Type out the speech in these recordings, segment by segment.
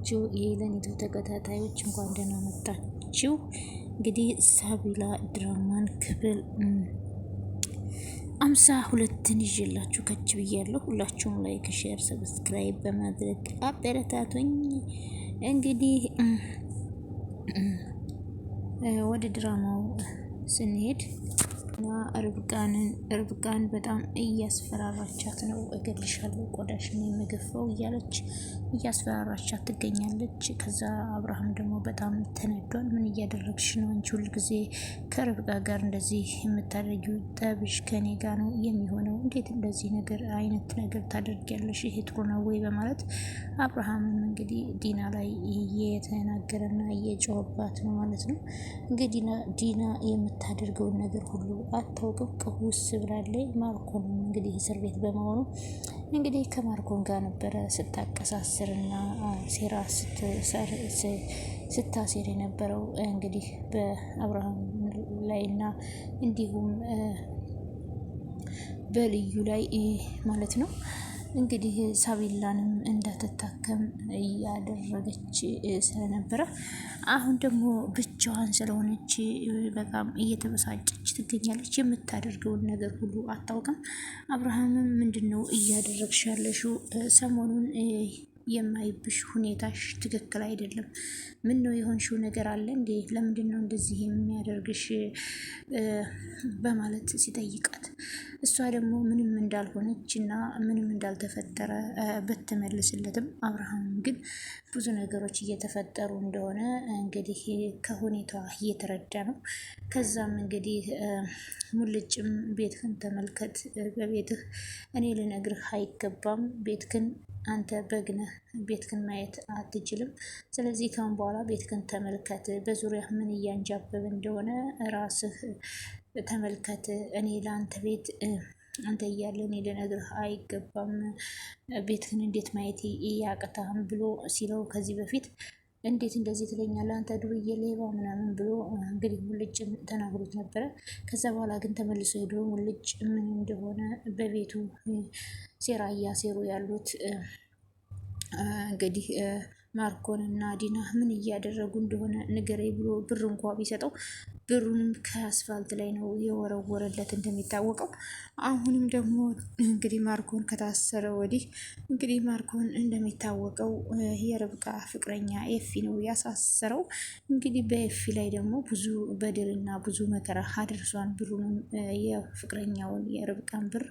የተወደዳችሁ የለኒቱ ተከታታዮች እንኳን ደህና መጣችሁ። እንግዲህ ሳቢላ ድራማን ክፍል 52ን ይዤላችሁ ከች ብያለሁ። ሁላችሁም ላይክ፣ ሼር፣ ሰብስክራይብ በማድረግ አበረታቱኝ። እንግዲህ ወደ ድራማው ስንሄድ እና ርብቃን በጣም እያስፈራራቻት ነው። እገልሻለሁ፣ ቆዳሽን የምገፋው እያለች እያስፈራራቻት ትገኛለች። ከዛ አብርሃም ደግሞ በጣም ተነዷል። ምን እያደረግሽ ነው አንቺ? ሁልጊዜ ከርብቃ ጋር እንደዚህ የምታደርጊው ጠብሽ ከኔ ጋር ነው የሚሆነው። እንዴት እንደዚህ አይነት ነገር ታደርጊያለሽ? ይሄ ጥሩ ነው ወይ? በማለት አብርሃምም እንግዲህ ዲና ላይ እየተናገረና እየጮኸባት ነው ማለት ነው። እንግዲህ ዲና የምታደርገውን ነገር ሁሉ አታውቅም። ቅውስ ብላለች። ማርኮን እንግዲህ እስር ቤት በመሆኑ እንግዲህ ከማርኮን ጋር ነበረ ስታቀሳስርና ሴራ ስታሴር የነበረው እንግዲህ በአብርሃም ላይና እንዲሁም በልዩ ላይ ማለት ነው። እንግዲህ ሳቢላንም እንዳትታከም እያደረገች ስለነበረ አሁን ደግሞ ብቻዋን ስለሆነች በጣም እየተበሳጨች ትገኛለች። የምታደርገውን ነገር ሁሉ አታውቅም። አብርሃምም ምንድነው እያደረግሽ ያለሽው? ሰሞኑን የማይብሽ ሁኔታሽ ትክክል አይደለም። ምን ነው የሆንሽው ነገር አለ እንዴ? ለምንድን ነው እንደዚህ የሚያደርግሽ? በማለት ሲጠይቃት እሷ ደግሞ ምንም እንዳልሆነች እና ምንም እንዳልተፈጠረ ብትመልስለትም አብርሃም ግን ብዙ ነገሮች እየተፈጠሩ እንደሆነ እንግዲህ ከሁኔታዋ እየተረዳ ነው። ከዛም እንግዲህ ሙልጭም ቤትህን ተመልከት፣ በቤትህ እኔ ልነግርህ አይገባም፣ ቤትህን አንተ በግነህ ቤትህን ማየት አትችልም። ስለዚህ ካሁን በኋላ ቤትህን ተመልከት፣ በዙሪያ ምን እያንጃበብ እንደሆነ ራስህ ተመልከት። እኔ ለአንተ ቤት አንተ እያለ እኔ ልነግርህ አይገባም፣ ቤትህን እንዴት ማየት እያቅታህም ብሎ ሲለው ከዚህ በፊት እንዴት እንደዚህ ትለኛለህ አንተ ዱርዬ ሌባ ምናምን ብሎ እንግዲህ ሙልጭ ተናግሮት ነበረ። ከዛ በኋላ ግን ተመልሶ ሄዶ ሙልጭ ምን እንደሆነ በቤቱ ሴራ እያሴሩ ያሉት እንግዲህ ማርኮን እና ዲና ምን እያደረጉ እንደሆነ ንገረኝ ብሎ ብር እንኳ ቢሰጠው ብሩንም ከአስፋልት ላይ ነው የወረወረለት እንደሚታወቀው። አሁንም ደግሞ እንግዲህ ማርኮን ከታሰረ ወዲህ እንግዲህ ማርኮን እንደሚታወቀው የርብቃ ፍቅረኛ ኤፊ ነው ያሳሰረው። እንግዲህ በኤፊ ላይ ደግሞ ብዙ በደልና ብዙ መከራ አድርሷን። ብሩንም የፍቅረኛውን የርብቃን ብር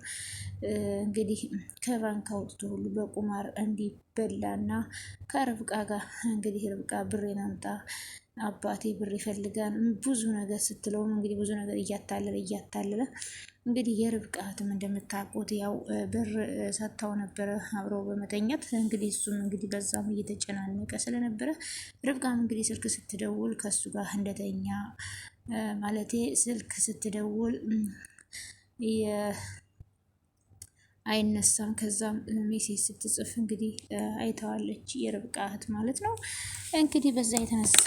እንግዲህ ከባንክ አውጥቶ ሁሉ በቁማር እንዲበላና ከርብቃ ጋር እንግዲህ ርብቃ ብሬን አምጣ አባቴ ብር ይፈልጋል ብዙ ነገር ስትለውም እንግዲህ ብዙ ነገር እያታለለ እንግዲህ የርብቃ እህትም እንደምታውቁት ያው ብር ሰጥታው ነበረ አብረው በመተኛት እንግዲህ እሱም እንግዲህ በዛም እየተጨናነቀ ስለነበረ ርብቃም እንግዲህ ስልክ ስትደውል ከሱ ጋር እንደተኛ ማለቴ ስልክ ስትደውል አይነሳም። ከዛም ሜሴጅ ስትጽፍ እንግዲህ አይተዋለች የርብቃ እህት ማለት ነው። እንግዲህ በዛ የተነሳ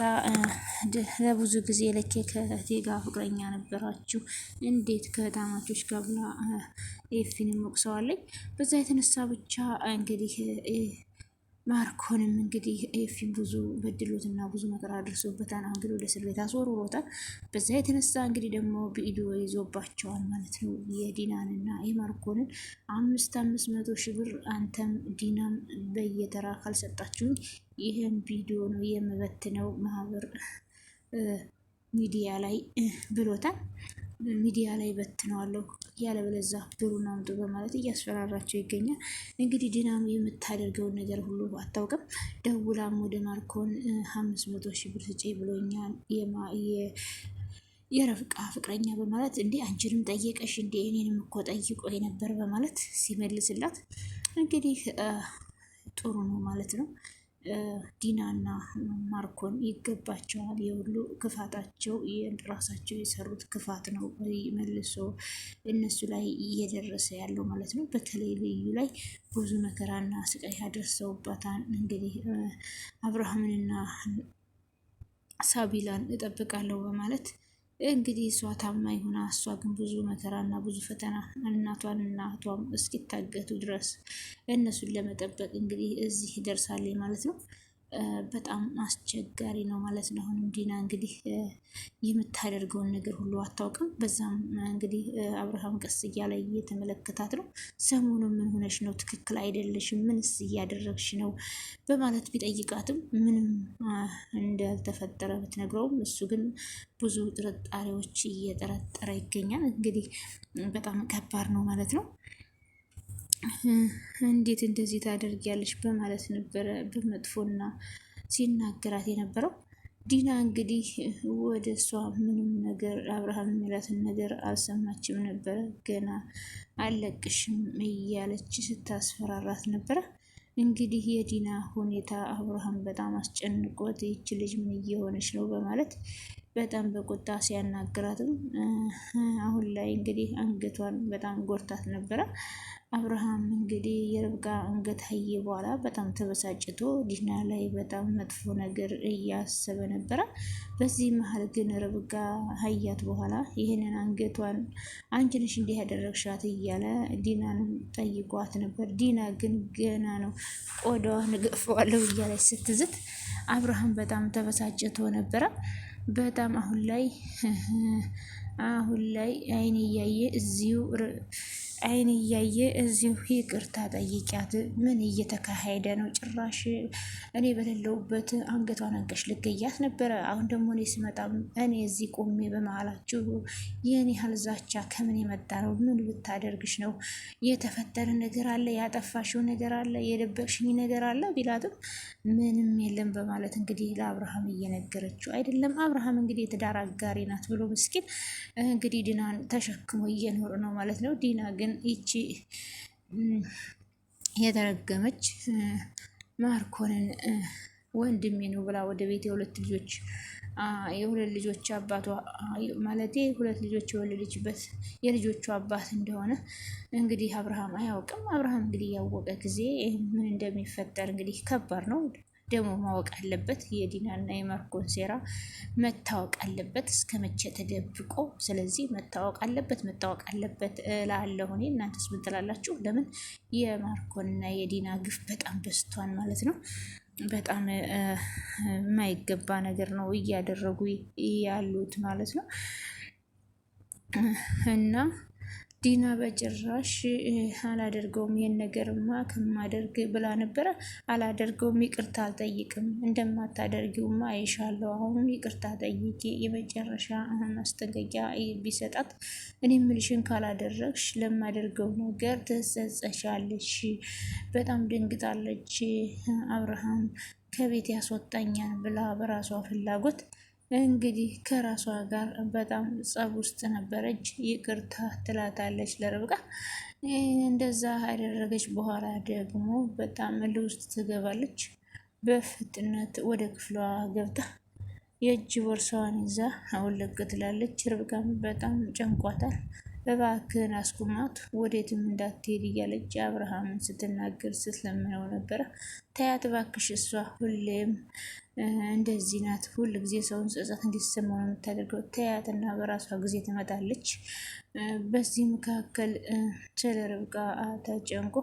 ለብዙ ጊዜ ለኬ ከእህቴ ጋር ፍቅረኛ ነበራችሁ እንዴት ከዳማቾች ጋር ብላ ኤፊንም ወቅሰዋለኝ። በዛ የተነሳ ብቻ እንግዲህ ማርኮንም እንግዲህ ኤፊን ብዙ በድሎትና ብዙ ነገር አድርሶበታል። እንግዲህ ወደ እስር ቤት አስወርሮታል። በዛ የተነሳ እንግዲህ ደግሞ ቪዲዮ ይዞባቸዋል ማለት ነው። የዲናንና የማርኮንን 500,000 ብር አንተም ዲናም በየተራ ካልሰጣችሁኝ ይህን ቪዲዮ ነው የምበትነው ማህበር ሚዲያ ላይ ብሎታል። ሚዲያ ላይ በትነዋለሁ ያለበለዛ ብሩን አምጡ በማለት እያስፈራራቸው ይገኛል። እንግዲህ ዲናም የምታደርገውን ነገር ሁሉ አታውቅም። ደውላም ወደ ማርኮን 500,000 ብር ስጪ ብሎኛል የረብቃ ፍቅረኛ በማለት እንዴ አንቺንም ጠየቀሽ እንዴ? እኔንም እኮ ጠይቆ ነበር በማለት ሲመልስላት እንግዲህ ጥሩ ነው ማለት ነው። ዲናና ማርኮን ይገባቸዋል። የሁሉ ክፋታቸው ራሳቸው የሰሩት ክፋት ነው መልሶ እነሱ ላይ እየደረሰ ያለው ማለት ነው። በተለይ ልዩ ላይ ብዙ መከራና ስቃይ አደርሰውባታል። እንግዲህ አብርሃምንና ሳቢላን እጠብቃለሁ በማለት እንግዲህ እሷ ታማኝ ሆና እሷ ግን ብዙ መከራና ብዙ ፈተና እናቷንና እህቷም እስኪታገቱ ድረስ እነሱን ለመጠበቅ እንግዲህ እዚህ ደርሳለች ማለት ነው። በጣም አስቸጋሪ ነው ማለት ነው። አሁንም ዲና እንግዲህ የምታደርገውን ነገር ሁሉ አታውቅም። በዛም እንግዲህ አብርሃም ቀስ እያለ እየተመለከታት ነው። ሰሞኑን ምን ሆነሽ ነው? ትክክል አይደለሽም። ምንስ እያደረግሽ ነው? በማለት ቢጠይቃትም ምንም እንዳልተፈጠረ ብትነግረውም እሱ ግን ብዙ ጥርጣሬዎች እየጠረጠረ ይገኛል። እንግዲህ በጣም ከባድ ነው ማለት ነው። እንዴት እንደዚህ ታደርጊያለሽ? በማለት ነበረ በመጥፎና ሲናገራት የነበረው። ዲና እንግዲህ ወደ እሷ ምንም ነገር አብርሃም የሚላትን ነገር አልሰማችም ነበረ። ገና አለቅሽም እያለች ስታስፈራራት ነበረ። እንግዲህ የዲና ሁኔታ አብርሃም በጣም አስጨንቆት ይች ልጅ ምን እየሆነች ነው በማለት በጣም በቁጣ ሲያናግራትም አሁን ላይ እንግዲህ አንገቷን በጣም ጎርታት ነበረ። አብርሃም እንግዲህ የርብቃ አንገት አየ በኋላ በጣም ተበሳጭቶ ዲና ላይ በጣም መጥፎ ነገር እያሰበ ነበረ። በዚህ መሀል ግን ርብቃ ሀያት በኋላ ይህንን አንገቷን አንቺ ነሽ እንዲህ ያደረግሻት እያለ ዲናን ጠይቋት ነበር። ዲና ግን ገና ነው ቆዳዋን እገፈዋለሁ እያለች ስትዝት አብርሃም በጣም ተበሳጭቶ ነበረ። በጣም አሁን ላይ አይን እያየ እዚሁ ይቅርታ ጠይቂያት። ምን እየተካሄደ ነው? ጭራሽ እኔ በሌለውበት አንገቷን አንቀሽ ልገያት ነበረ። አሁን ደግሞ እኔ ስመጣም እኔ እዚህ ቆሜ በመሀላችሁ ይህን ያህል ዛቻ ከምን የመጣ ነው? ምን ብታደርግሽ ነው? የተፈጠረ ነገር አለ? ያጠፋሽው ነገር አለ? የደበቅሽኝ ነገር አለ? ቢላትም ምንም የለም በማለት እንግዲህ ለአብርሃም እየነገረችው አይደለም። አብርሃም እንግዲህ የትዳር አጋሪ ናት ብሎ ምስኪን እንግዲህ ዲናን ተሸክሞ እየኖረ ነው ማለት ነው። ዲና ግን ይቺ የተረገመች ማርኮንን ወንድሜ ነው ብላ ወደ ቤት የሁለት ልጆች አባቷ ማለት ሁለት ልጆች የወለደችበት የልጆቹ አባት እንደሆነ እንግዲህ አብርሃም አያውቅም። አብርሃም እንግዲህ ያወቀ ጊዜ ምን እንደሚፈጠር እንግዲህ ከባድ ነው። ደግሞ ማወቅ አለበት። የዲናና የማርኮን ሴራ መታወቅ አለበት። እስከ መቼ ተደብቆ? ስለዚህ መታወቅ አለበት እላለሁ እኔ። እናንተስ ምን ትላላችሁ? ለምን የማርኮንና የዲና ግፍ በጣም በዝቷል ማለት ነው። በጣም የማይገባ ነገር ነው እያደረጉ ያሉት ማለት ነው። እና ዲና በጭራሽ አላደርገውም፣ ይሄን ነገርማ ከማደርግ ብላ ነበረ። አላደርገውም፣ ይቅርታ አልጠይቅም፣ እንደማታደርጊውማ አይሻለሁ፣ አሁንም ይቅርታ ጠይቂ፣ የመጨረሻ ማስጠንቀቂያ ቢሰጣት እኔ ምልሽን ካላደረግሽ ለማደርገው ነገር ትጸጸሻለሽ። በጣም ደንግጣለች። አብርሃም ከቤት ያስወጣኛል ብላ በራሷ ፍላጎት እንግዲህ ከራሷ ጋር በጣም ጸብ ውስጥ ነበረች። ይቅርታ ትላታለች ለርብቃ። እንደዛ ያደረገች በኋላ ደግሞ በጣም እልህ ውስጥ ትገባለች። በፍጥነት ወደ ክፍሏ ገብታ የእጅ ቦርሳዋን ይዛ አውልቅ ትላለች። ርብቃም በጣም ጨንቋታል። እባክህን አስቁማት፣ ወዴትም እንዳትሄድ እያለች አብርሃምን ስትናገር ስትለምነው ነበረ። ተያት እባክሽ፣ እሷ ሁሌም እንደዚህ ናት። ሁል ጊዜ ሰውን ጸጸት እንዲሰማው ነው የምታደርገው። ተያትና በራሷ ጊዜ ትመጣለች። በዚህ መካከል ስለ ርብቃ ተጨንቆ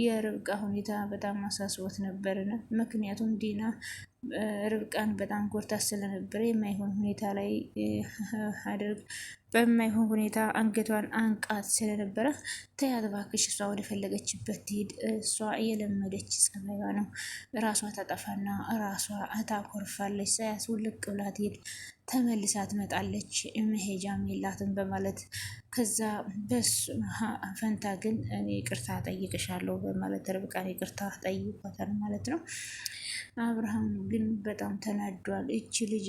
የርብቃ ሁኔታ በጣም አሳስቦት ነበርና ምክንያቱም ዲና ርብቃን በጣም ጎርታት ስለነበረ የማይሆን ሁኔታ ላይ በማይሆን ሁኔታ አንገቷን አንቃት ስለነበረ ተያት እባክሽ፣ እሷ ወደ ፈለገችበት ትሄድ፣ እሷ የለመደች ጸባይዋ ነው። ራሷ ታጠፋና ራሷ ታኮርፋለች። ሳያስ ውልቅ ብላ ትሄድ፣ ተመልሳ ትመጣለች፣ መሄጃም የላትም በማለት ከዛ በሱ ፈንታ ግን እኔ ይቅርታ ጠይቅሻለሁ በማለት ርብቃን ይቅርታ ጠይቋታል ማለት ነው። አብርሃም ግን በጣም ተናዷል። እቺ ልጅ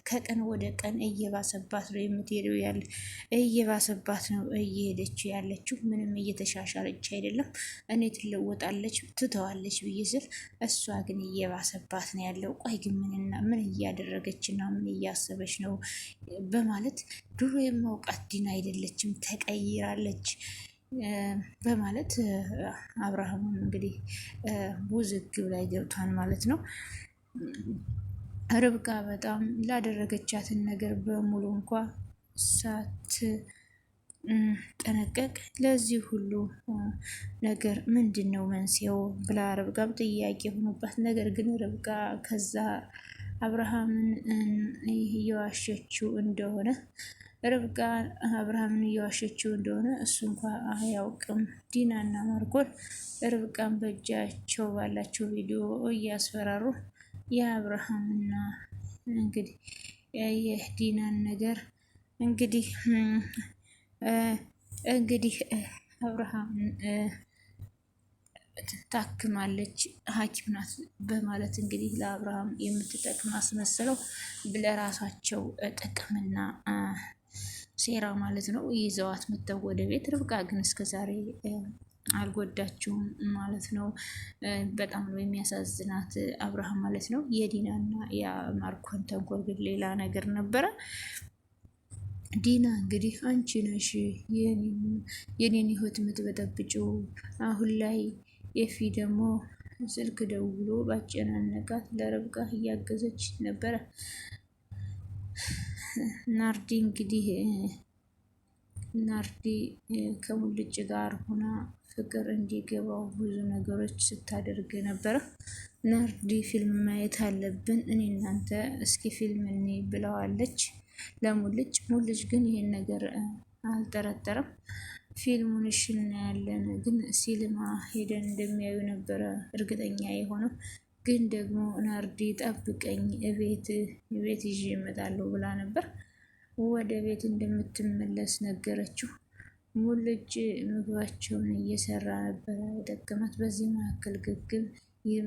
ከቀን ወደ ቀን እየባሰባት ነው የምትሄደው እየባሰባት ነው እየሄደችው ያለችው። ምንም እየተሻሻለች አይደለም። እኔ ትለወጣለች ትተዋለች ብዬ ስል እሷ ግን እየባሰባት ነው ያለው። ቆይ ግን ምን እያደረገችና ምን እያሰበች ነው በማለት ድሮ የማውቃት ዲና አይደለችም፣ ተቀይራለች በማለት አብርሃም እንግዲህ ውዝግብ ላይ ገብቷል ማለት ነው። ርብቃ በጣም ላደረገቻትን ነገር በሙሉ እንኳ ጠነቀቅ። ለዚህ ሁሉ ነገር ምንድን ነው መንስኤው ብላ ርብቃም ጥያቄ ሆኖባት፣ ነገር ግን ርብቃ ከዛ አብርሃምን እየዋሸችው እንደሆነ እሱ እንኳ አያውቅም። ዲናና ማርኮል ርብቃን በእጃቸው ባላቸው ቪዲዮ እያስፈራሩ የአብርሃምና እንግዲህ የዲናን ነገር እንግዲህ አብርሃም ታክማለች፣ ሐኪም ናት በማለት እንግዲህ ለአብርሃም የምትጠቅም አስመስለው ለራሳቸው ጥቅምና ሴራ ማለት ነው ይዘዋት መጥተው ወደ ቤት። ርብቃ ግን እስከዛሬ አልጎዳችውም ማለት ነው። በጣም ነው የሚያሳዝናት አብርሃም ማለት ነው። የዲናና የማርኮን ተንኮል ግን ሌላ ነገር ነበረ። ዲና እንግዲህ አንቺ ነሽ የኔን ህይወት የምትበጠብጭው። አሁን ላይ ኤፊ ደግሞ ስልክ ደውሎ ባጨናነቃት ለርብቃ እያገዘች ነበረ። ናርዲ ከሙልጭ ጋር ሆና ፍቅር እንዲገባው ብዙ ነገሮች ስታደርግ ነበረ። ናርዲ ፊልም ማየት አለብን እኔ እናንተ እስኪ ፊልም እኔ ብለዋለች ለሙልጭ። ሙልጭ ግን ይሄን ነገር አልጠረጠረም። ፊልሙን እሺ እናያለን፣ ግን ሲልማ ሄደን እንደሚያዩ ነበረ እርግጠኛ የሆነው። ግን ደግሞ ናርዲ ጠብቀኝ እቤት ይዤ እመጣለሁ ብላ ነበር። ወደ ቤት እንደምትመለስ ነገረችው። ሙልጭ ምግባቸውን እየሰራ ነበረ የጠቀማት። በዚህ መካከል ግግም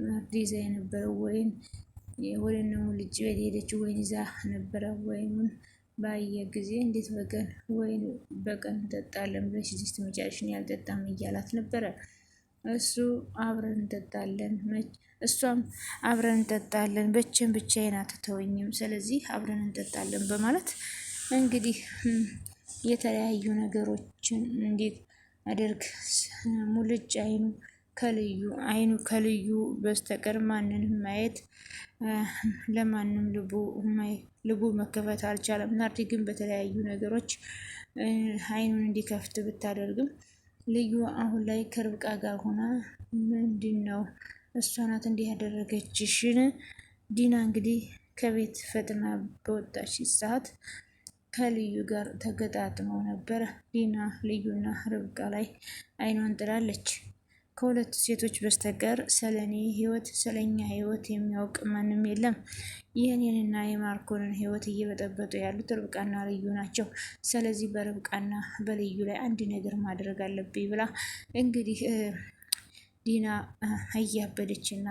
ናርዲ ይዛ የነበረው ወይን ወደ እነ ሙልጭ ቤት ሄደች። ወይን ይዛ ነበረ። ወይኑን ባየ ጊዜ እንዴት ወይን በቀን እንጠጣለን ብለሽ እዚህ ትመጫለሽ ያልጠጣም እያላት ነበረ። እሷም አብረን እንጠጣለን ብቻዬን አትተወኝም፣ ስለዚህ አብረን እንጠጣለን በማለት እንግዲህ የተለያዩ ነገሮችን እንዴት አደርግ ሙልጭ አይኑ ከልዩ በስተቀር ማንንም ማየት ለማንም ልቡ መከፈት አልቻለም። ናርዲ ግን በተለያዩ ነገሮች አይኑን እንዲከፍት ብታደርግም ልዩ አሁን ላይ ከርብቃ ጋር ሆና ምንድን ነው እሷ ናት እንዲህ ያደረገችሽን? ዲና እንግዲህ ከቤት ፈጥና በወጣች ሰዓት ከልዩ ጋር ተገጣጥመው ነበረ። ዲና ልዩና ርብቃ ላይ አይኗን ጥላለች። ከሁለት ሴቶች በስተቀር ስለኔ ህይወት ስለኛ ህይወት የሚያውቅ ማንም የለም። የኔንና የማርኮንን ህይወት እየበጠበጡ ያሉት ርብቃና ልዩ ናቸው። ስለዚህ በርብቃና በልዩ ላይ አንድ ነገር ማድረግ አለብኝ ብላ እንግዲህ ዲና እያበደችና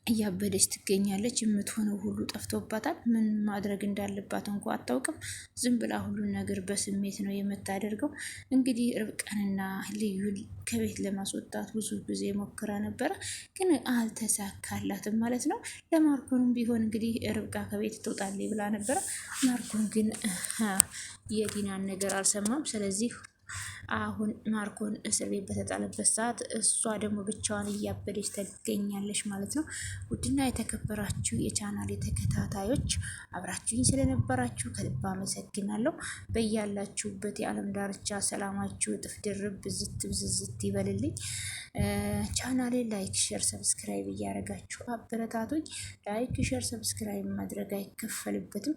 እያበደች ትገኛለች። የምትሆነው ሁሉ ጠፍቶባታል። ምን ማድረግ እንዳለባት እንኳ አታውቅም። ዝም ብላ ሁሉን ነገር በስሜት ነው የምታደርገው። እንግዲህ ርብቃንና ልዩን ከቤት ለማስወጣት ብዙ ጊዜ ሞክራ ነበረ፣ ግን አልተሳካላትም ማለት ነው። ለማርኮንም ቢሆን እንግዲህ ርብቃ ከቤት ትወጣለች ብላ ነበረ። ማርኮን ግን የዲናን ነገር አልሰማም። ስለዚህ አሁን ማርኮን እስር ቤት በተጣለበት ሰዓት እሷ ደግሞ ብቻዋን እያበደች ትገኛለች ማለት ነው። ውድና የተከበራችሁ የቻናል ተከታታዮች አብራችሁኝ ስለነበራችሁ ከልብ አመሰግናለሁ። በያላችሁበት የዓለም ዳርቻ ሰላማችሁ እጥፍ ድርብ ብዝት ይበልልኝ። ቻናሌ ላይክ፣ ሼር፣ ሰብስክራይብ እያደረጋችሁ አበረታቶች። ላይክ፣ ሼር፣ ሰብስክራይብ ማድረግ አይከፈልበትም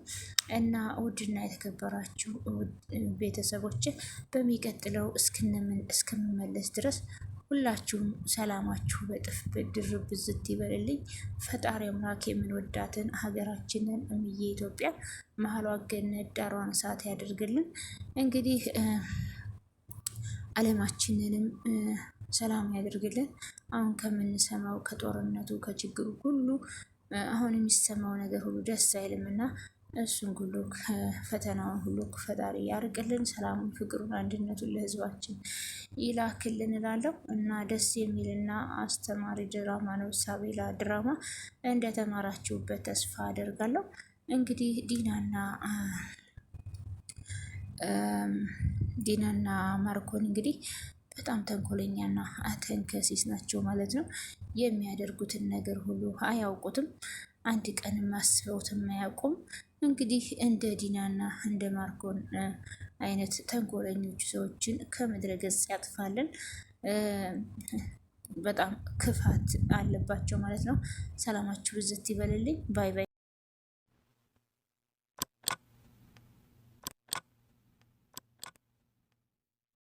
እና ውድና የተከበራችሁ ቤተሰቦች በሚቀጥለው እስክንመለስ ድረስ ሁላችሁም ሰላማችሁ በጥፍ ድርብ ብዝት ይበልልኝ። ፈጣሪ አምላክ የምንወዳትን ሀገራችንን እምዬ ኢትዮጵያ መሀሏ ገነት ዳሯን እሳት ያደርግልን። እንግዲህ ዓለማችንንም ሰላም ያደርግልን። አሁን ከምንሰማው ከጦርነቱ ከችግሩ ሁሉ አሁን የሚሰማው ነገር ሁሉ ደስ አይልምና እሱን ሁሉ ፈተናውን ሁሉ ፈጣሪ ያርቅልን። ሰላሙን፣ ፍቅሩን፣ አንድነቱን ለህዝባችን ይላክልን እላለሁ እና ደስ የሚልና አስተማሪ ድራማ ነው ሳቤላ ድራማ። እንደተማራችሁበት ተስፋ አደርጋለሁ። እንግዲህ ዲናና ማርኮን እንግዲህ በጣም ተንኮለኛና ተንከሲስ ናቸው ማለት ነው። የሚያደርጉትን ነገር ሁሉ አያውቁትም። አንድ ቀን አስበውትም አያውቁም። እንግዲህ እንደ ዲናና እንደ ማርኮን አይነት ተንኮለኞች ሰዎችን ከምድረ ገጽ ያጥፋልን። በጣም ክፋት አለባቸው ማለት ነው። ሰላማችሁ ብዝት ይበልልኝ። ባይ ባይ።